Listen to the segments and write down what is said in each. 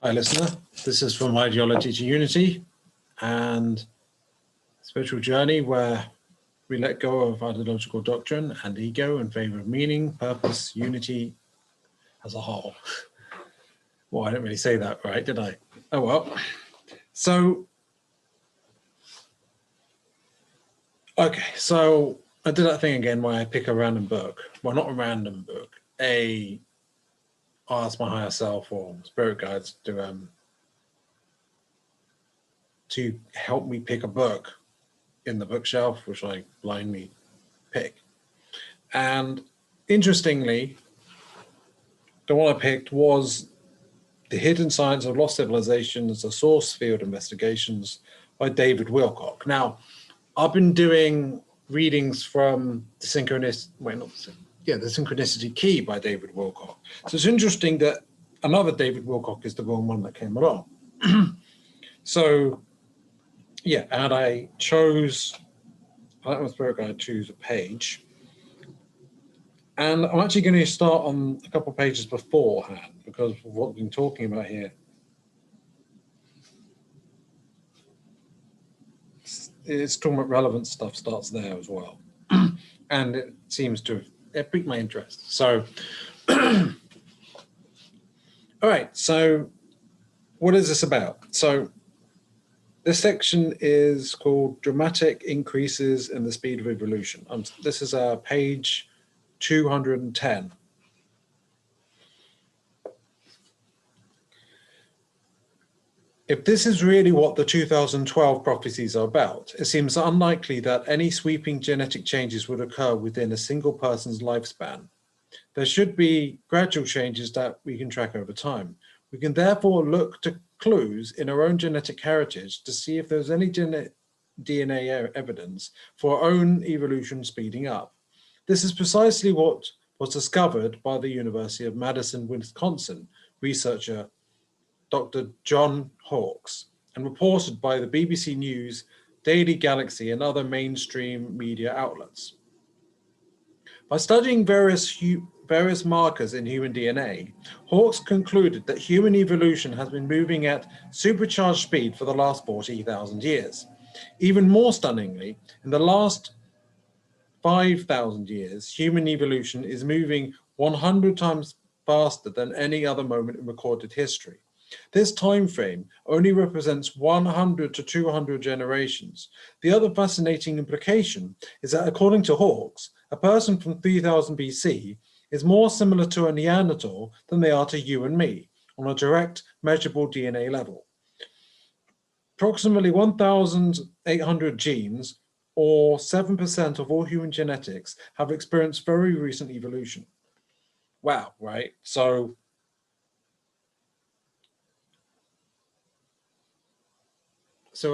Hi, listener. This is From Ideology to Unity, and a spiritual journey where we let go of ideological doctrine and ego in favor of meaning, purpose, unity as a whole. Well, I didn't really say that right, did I? Oh, well. So, okay, so I did that thing again where I pick a random book. Well, not a random book. I ask my higher self or spirit guides to help me pick a book in the bookshelf, which I blindly pick. And interestingly, the one I picked was The Hidden Science of Lost Civilizations, A Source Field Investigations by David Wilcock. Now, I've been doing readings from the Synchronicity Key by David Wilcock. So it's interesting that another David Wilcock is the wrong one that came along. So, yeah, and I let my spirit guide choose a page. And I'm actually going to start on a couple of pages beforehand because of what we've been talking about here. It's talking about relevant stuff starts there as well. And it seems to have piqued my interest. So, all right, so what is this about? So this section is called Dramatic Increases in the Speed of Evolution. This is page 210. If this is really what the 2012 prophecies are about, it seems unlikely that any sweeping genetic changes would occur within a single person's lifespan. There should be gradual changes that we can track over time. We can therefore look to clues in our own genetic heritage to see if there's any DNA evidence for our own evolution speeding up. This is precisely what was discovered by the University of Madison, Wisconsin researcher Dr. John Hawkes, and reported by the BBC News, Daily Galaxy, and other mainstream media outlets. By studying various markers in human DNA, Hawkes concluded that human evolution has been moving at supercharged speed for the last 40,000 years. Even more stunningly, in the last 5,000 years, human evolution is moving 100 times faster than any other moment in recorded history. This time frame only represents 100 to 200 generations. The other fascinating implication is that, according to Hawkes, a person from 3000 BC is more similar to a Neanderthal than they are to you and me on a direct, measurable DNA level. Approximately 1,800 genes, or 7% of all human genetics, have experienced very recent evolution. Wow, right? So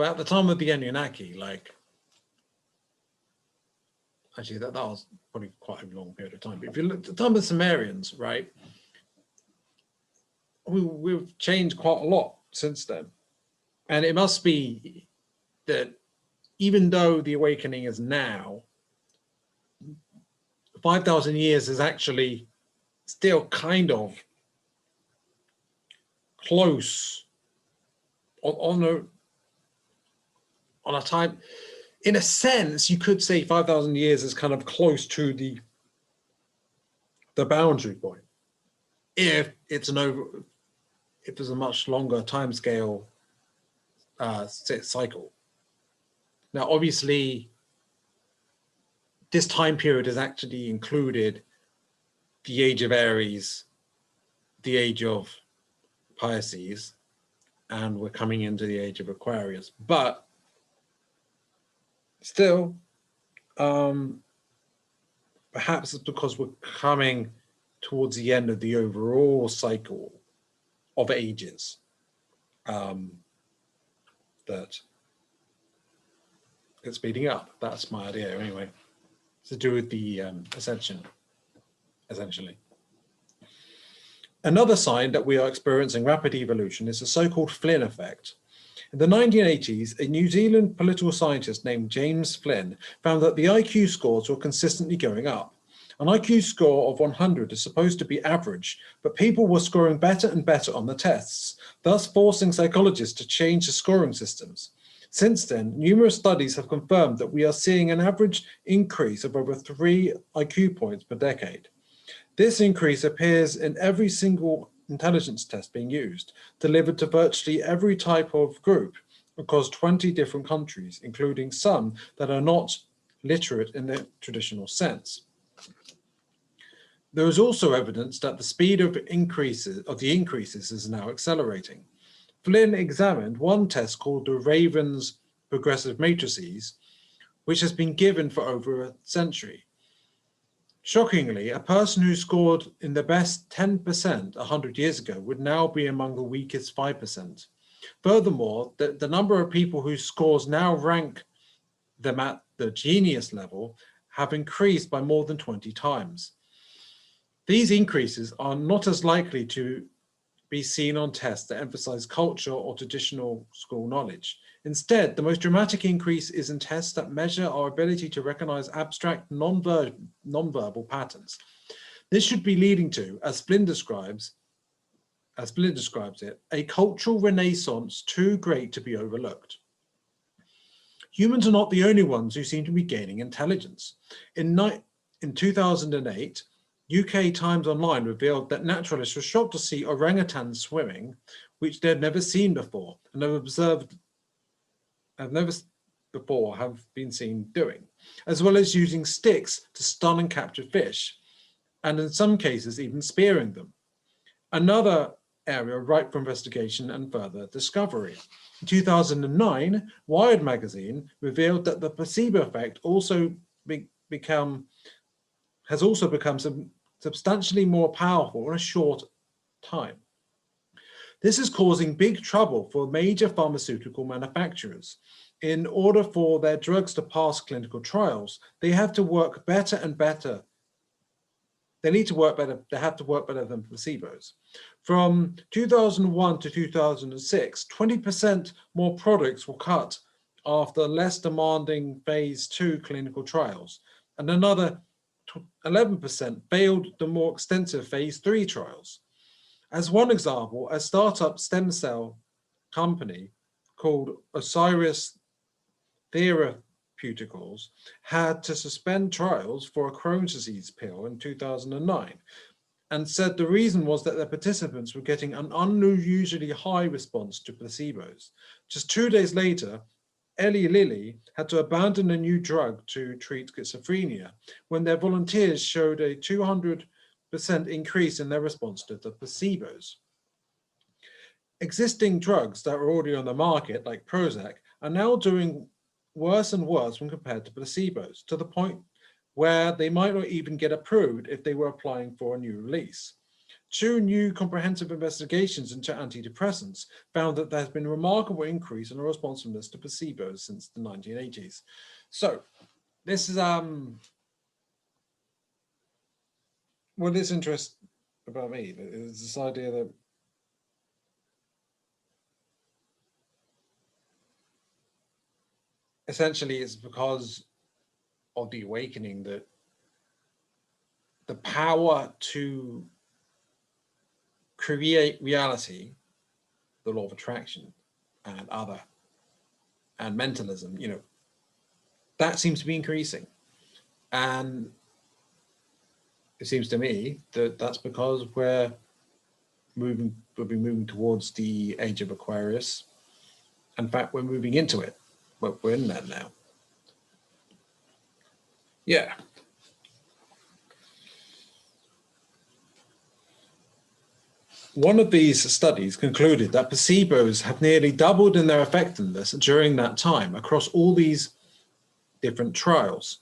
at the time of the Anunnaki, actually that was probably quite a long period of time. But if you look at the time of the Sumerians, right, we've changed quite a lot since then. And it must be that even though the awakening is now, 5,000 years is actually still kind of close on a time. In a sense, you could say 5,000 years is kind of close to the boundary point. If there's a much longer time scale cycle. Now, obviously, this time period has actually included the age of Aries, the age of Pisces, and we're coming into the age of Aquarius. But still, perhaps it's because we're coming towards the end of the overall cycle of ages that it's speeding up. That's my idea anyway. It's to do with the ascension, essentially. Another sign that we are experiencing rapid evolution is the so-called Flynn effect. In the 1980s, a New Zealand political scientist named James Flynn found that the IQ scores were consistently going up. An IQ score of 100 is supposed to be average, but people were scoring better and better on the tests, thus forcing psychologists to change the scoring systems. Since then, numerous studies have confirmed that we are seeing an average increase of over 3 IQ points per decade. This increase appears in every single intelligence test being used, delivered to virtually every type of group across 20 different countries, including some that are not literate in the traditional sense. There is also evidence that the speed of the increases is now accelerating. Flynn examined one test called the Raven's progressive matrices, which has been given for over a century. Shockingly, a person who scored in the best 10% 100 years ago would now be among the weakest 5%. Furthermore, the number of people whose scores now rank them at the genius level have increased by more than 20 times. These increases are not as likely to be seen on tests that emphasize culture or traditional school knowledge. Instead, the most dramatic increase is in tests that measure our ability to recognize abstract nonverbal patterns. This should be leading to, as Flynn describes it, a cultural renaissance too great to be overlooked. Humans are not the only ones who seem to be gaining intelligence. In 2008, UK Times Online revealed that naturalists were shocked to see orangutans swimming, which they'd never seen before and have never before have been seen doing, as well as using sticks to stun and capture fish, and in some cases even spearing them. Another area ripe for investigation and further discovery. In 2009, Wired magazine revealed that the placebo effect has also become substantially more powerful in a short time. This is causing big trouble for major pharmaceutical manufacturers. In order for their drugs to pass clinical trials, they have to work better and better. They have to work better than placebos. From 2001 to 2006, 20% more products were cut after less demanding phase 2 clinical trials, and another 11% failed the more extensive phase 3 trials. As one example, a startup stem cell company called Osiris Therapeutics had to suspend trials for a Crohn's disease pill in 2009 and said the reason was that their participants were getting an unusually high response to placebos. Just 2 days later, Eli Lilly had to abandon a new drug to treat schizophrenia when their volunteers showed a 200% increase in their response to the placebos. Existing drugs that are already on the market, like Prozac, are now doing worse and worse when compared to placebos, to the point where they might not even get approved if they were applying for a new release. 2 new comprehensive investigations into antidepressants found that there has been a remarkable increase in the responsiveness to placebos since the 1980s. So this is what is interesting about me is this idea that essentially it's because of the awakening that the power to create reality, the law of attraction and mentalism, that seems to be increasing. And it seems to me that that's because we'll be moving towards the age of Aquarius. In fact, we're moving into it, but we're in that now. Yeah. One of these studies concluded that placebos have nearly doubled in their effectiveness during that time across all these different trials.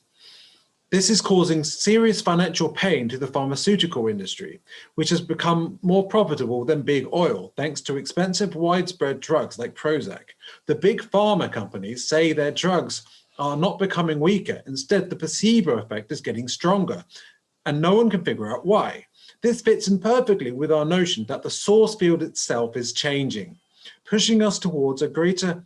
This is causing serious financial pain to the pharmaceutical industry, which has become more profitable than big oil, thanks to expensive, widespread drugs like Prozac. The big pharma companies say their drugs are not becoming weaker. Instead, the placebo effect is getting stronger, and no one can figure out why. This fits in perfectly with our notion that the source field itself is changing, pushing us towards a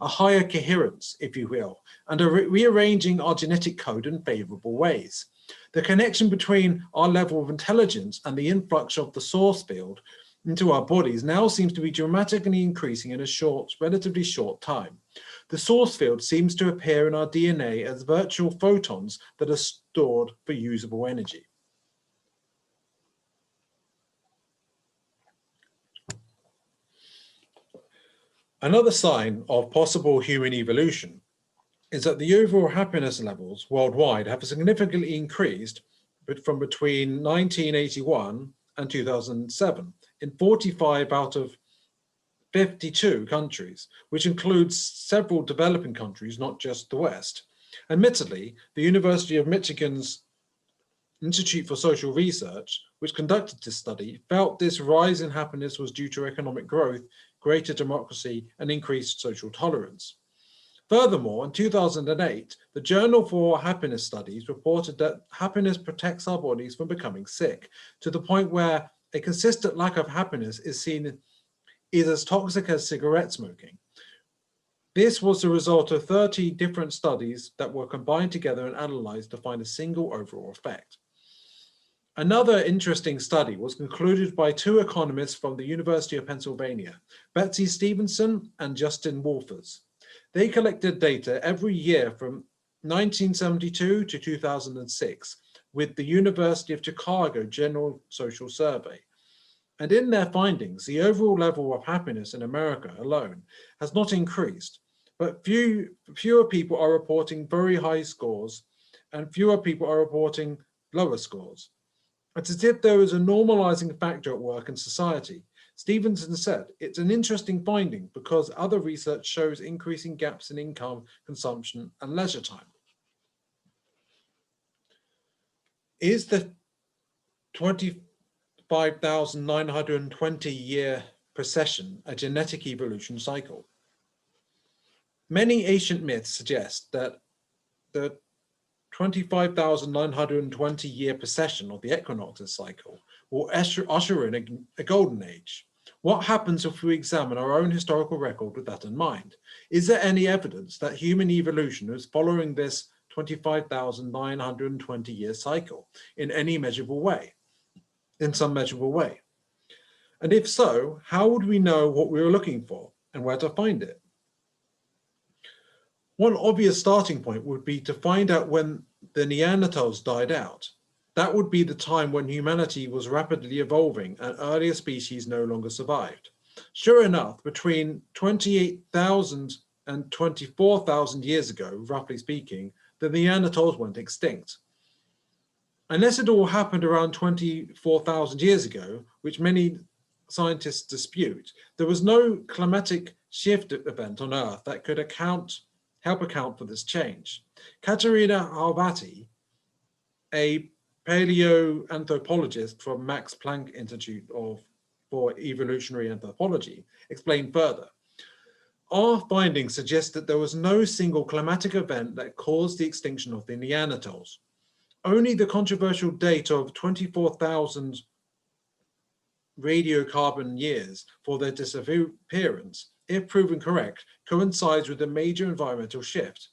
higher coherence, if you will, and rearranging our genetic code in favorable ways. The connection between our level of intelligence and the influx of the source field into our bodies now seems to be dramatically increasing in a relatively short time. The source field seems to appear in our DNA as virtual photons that are stored for usable energy. Another sign of possible human evolution is that the overall happiness levels worldwide have significantly increased from between 1981 and 2007 in 45 out of 52 countries, which includes several developing countries, not just the West. Admittedly, the University of Michigan's Institute for Social Research, which conducted this study, felt this rise in happiness was due to economic growth, greater democracy, and increased social tolerance. Furthermore, in 2008, the Journal for Happiness Studies reported that happiness protects our bodies from becoming sick, to the point where a consistent lack of happiness is seen as toxic as cigarette smoking. This was the result of 30 different studies that were combined together and analyzed to find a single overall effect. Another interesting study was concluded by two economists from the University of Pennsylvania, Betsy Stevenson and Justin Wolfers. They collected data every year from 1972 to 2006 with the University of Chicago General Social Survey. And in their findings, the overall level of happiness in America alone has not increased, but fewer people are reporting very high scores and fewer people are reporting lower scores. It's as if there is a normalizing factor at work in society. Stevenson said, it's an interesting finding because other research shows increasing gaps in income, consumption, and leisure time. Is the 25,920 year precession a genetic evolution cycle? Many ancient myths suggest that the 25,920 year precession of the equinoxes cycle will usher in a golden age. What happens if we examine our own historical record with that in mind? Is there any evidence that human evolution is following this 25,920 year cycle in any measurable way, in some measurable way? And if so, how would we know what we were looking for and where to find it? One obvious starting point would be to find out when the Neanderthals died out. That would be the time when humanity was rapidly evolving and earlier species no longer survived. Sure enough, between 28,000 and 24,000 years ago, roughly speaking, the Neanderthals went extinct. Unless it all happened around 24,000 years ago, which many scientists dispute, there was no climatic shift event on Earth that could help account for this change. Katerina Harvati, a paleoanthropologist from Max Planck Institute for Evolutionary Anthropology, explained further. Our findings suggest that there was no single climatic event that caused the extinction of the Neanderthals. Only the controversial date of 24,000 radiocarbon years for their disappearance, if proven correct, coincides with a major environmental shift.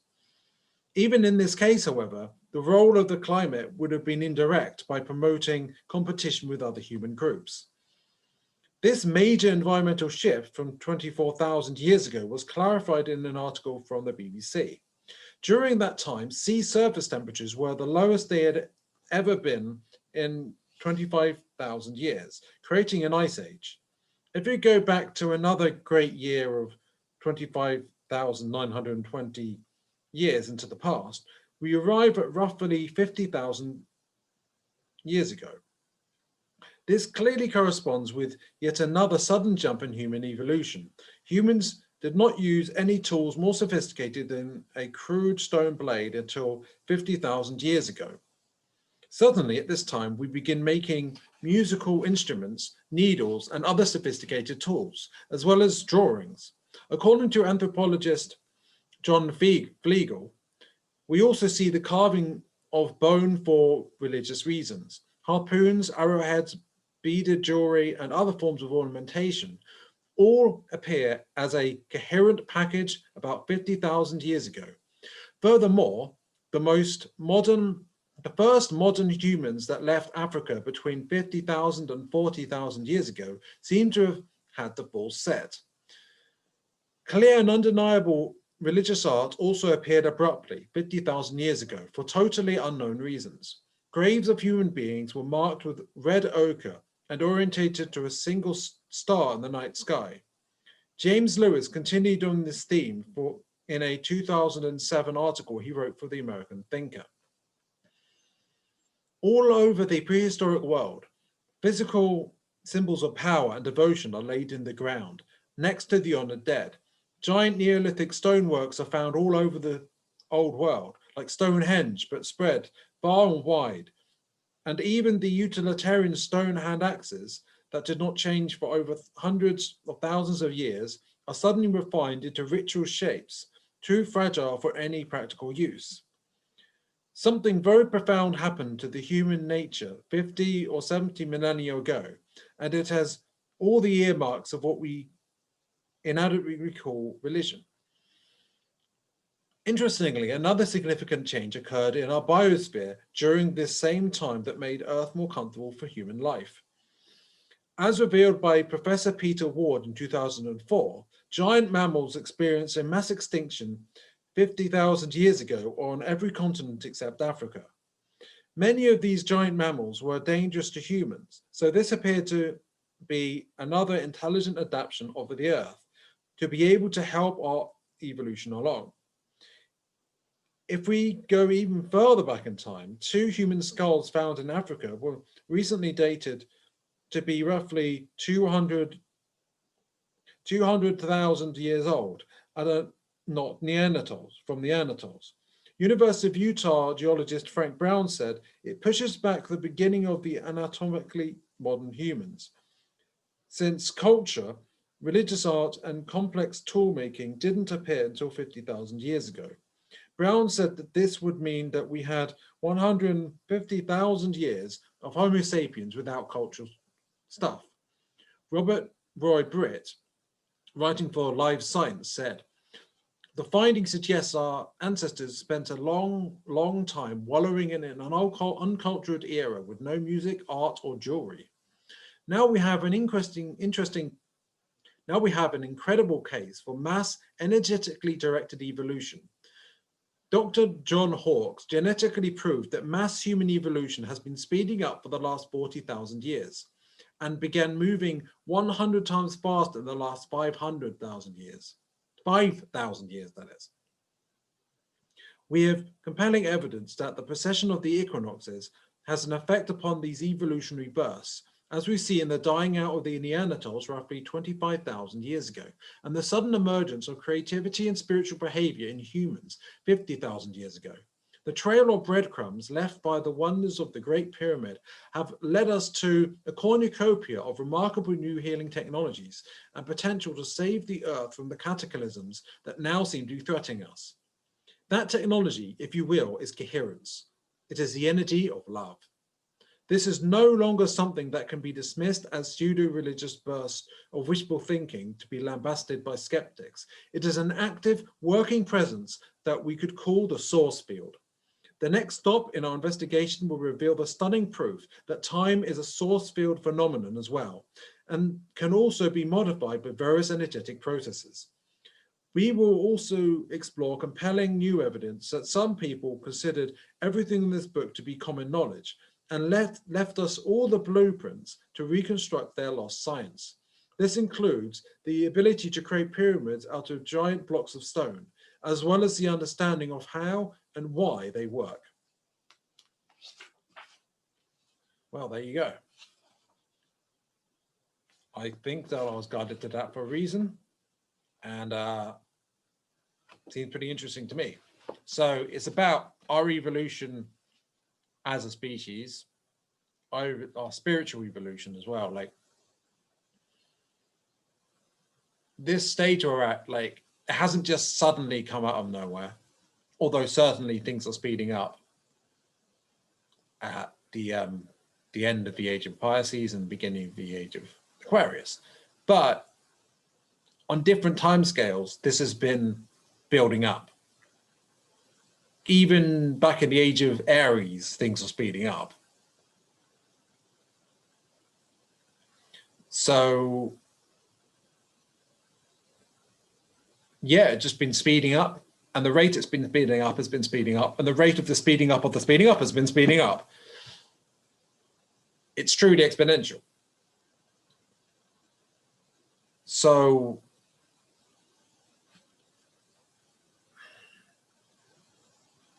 Even in this case, however, the role of the climate would have been indirect by promoting competition with other human groups. This major environmental shift from 24,000 years ago was clarified in an article from the BBC. During that time, sea surface temperatures were the lowest they had ever been in 25,000 years, creating an ice age. If we go back to another great year of 25,920 years into the past, we arrive at roughly 50,000 years ago. This clearly corresponds with yet another sudden jump in human evolution. Humans did not use any tools more sophisticated than a crude stone blade until 50,000 years ago. Suddenly, at this time, we begin making musical instruments, needles, and other sophisticated tools, as well as drawings. According to anthropologist John Flegel, we also see the carving of bone for religious reasons. Harpoons, arrowheads, beaded jewelry, and other forms of ornamentation all appear as a coherent package about 50,000 years ago. Furthermore, the most modern The first modern humans that left Africa between 50,000 and 40,000 years ago seem to have had the full set. Clear and undeniable religious art also appeared abruptly 50,000 years ago for totally unknown reasons. Graves of human beings were marked with red ochre and orientated to a single star in the night sky. James Lewis continued on this theme in a 2007 article he wrote for the American Thinker. All over the prehistoric world, physical symbols of power and devotion are laid in the ground, next to the honored dead. Giant Neolithic stoneworks are found all over the old world, like Stonehenge, but spread far and wide. And even the utilitarian stone hand axes that did not change for over hundreds of thousands of years are suddenly refined into ritual shapes, too fragile for any practical use. Something very profound happened to the human nature 50 or 70 millennia ago, and it has all the earmarks of what we inadequately call religion. Interestingly, another significant change occurred in our biosphere during this same time that made Earth more comfortable for human life. As revealed by Professor Peter Ward in 2004, giant mammals experienced a mass extinction 50,000 years ago on every continent except Africa. Many of these giant mammals were dangerous to humans, so this appeared to be another intelligent adaptation of the Earth to be able to help our evolution along. If we go even further back in time, 2 human skulls found in Africa were recently dated to be roughly 200,000 years old, and not Neanderthals, from Neanderthals. University of Utah geologist Frank Brown said it pushes back the beginning of the anatomically modern humans. Since culture, religious art, and complex tool-making didn't appear until 50,000 years ago. Brown said that this would mean that we had 150,000 years of Homo sapiens without cultural stuff. Robert Roy Britt, writing for Live Science, said, "The finding suggests our ancestors spent a long time wallowing in an uncultured era with no music, art, or jewelry. Now we have an incredible case for mass, energetically directed evolution. Dr. John Hawkes genetically proved that mass human evolution has been speeding up for the last 40,000 years and began moving 100 times faster in the last 500,000 years. 5,000 years, that is. We have compelling evidence that the precession of the equinoxes has an effect upon these evolutionary bursts, as we see in the dying out of the Neanderthals roughly 25,000 years ago, and the sudden emergence of creativity and spiritual behavior in humans 50,000 years ago. The trail of breadcrumbs left by the wonders of the Great Pyramid have led us to a cornucopia of remarkable new healing technologies and potential to save the Earth from the cataclysms that now seem to be threatening us. That technology, if you will, is coherence. It is the energy of love. This is no longer something that can be dismissed as pseudo-religious bursts of wishful thinking to be lambasted by skeptics. It is an active, working presence that we could call the source field. The next stop in our investigation will reveal the stunning proof that time is a source field phenomenon as well, and can also be modified by various energetic processes. We will also explore compelling new evidence that some people considered everything in this book to be common knowledge, and left us all the blueprints to reconstruct their lost science. This includes the ability to create pyramids out of giant blocks of stone, as well as the understanding of how and why they work. Well, there you go. I think that I was guided to that for a reason, and seems pretty interesting to me. So it's about our evolution as a species, our spiritual evolution as well. Like this stage we're at, like it hasn't just suddenly come out of nowhere, although certainly things are speeding up at the end of the age of Pisces and beginning of the age of Aquarius. But on different timescales, this has been building up. even back in the age of Aries, things were speeding up. So yeah, it's just been speeding up, and the rate it's been speeding up has been speeding up, and the rate of the speeding up of the speeding up has been speeding up. It's truly exponential. So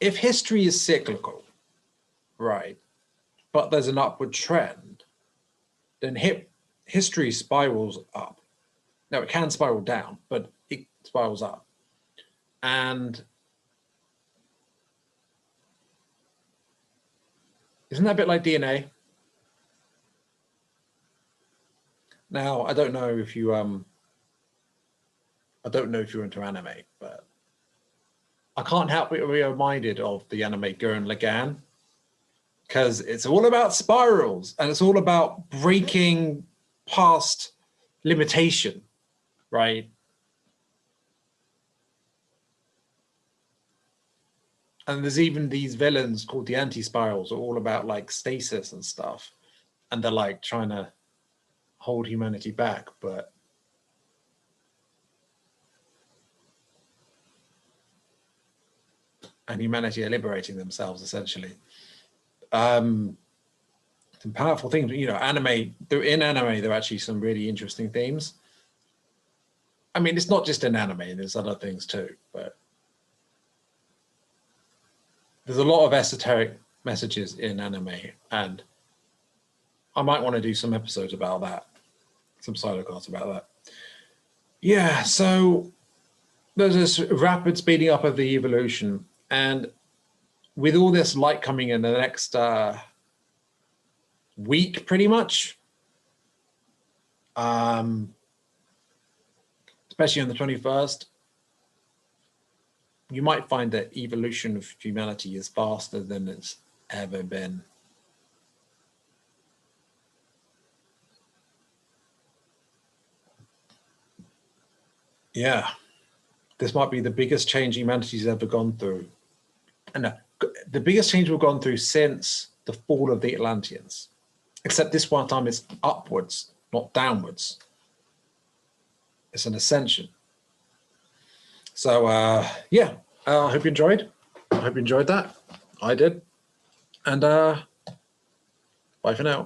if history is cyclical, right, but there's an upward trend, then history spirals up. Now, it can spiral down, but it spirals up. And isn't that a bit like DNA? Now, I don't know if you're into anime, but I can't help but be reminded of the anime Gurren Lagann, because it's all about spirals and it's all about breaking past limitation, right? And there's even these villains called the anti-spirals, are all about like stasis and stuff, and they're like trying to hold humanity back, and humanity are liberating themselves essentially. Some powerful things, you know. In anime, there are actually some really interesting themes. I mean, it's not just in anime, there's other things too, but there's a lot of esoteric messages in anime, and I might want to do some episodes about that, some sidecasts about that. Yeah, so there's this rapid speeding up of the evolution, and with all this light coming in the next week, pretty much, especially on the 21st, you might find that evolution of humanity is faster than it's ever been. Yeah, this might be the biggest change humanity's ever gone through. And the biggest change we've gone through since the fall of the Atlanteans, except this one time it's upwards, not downwards. It's an ascension. So yeah, I hope you enjoyed. I hope you enjoyed that. I did. And bye for now.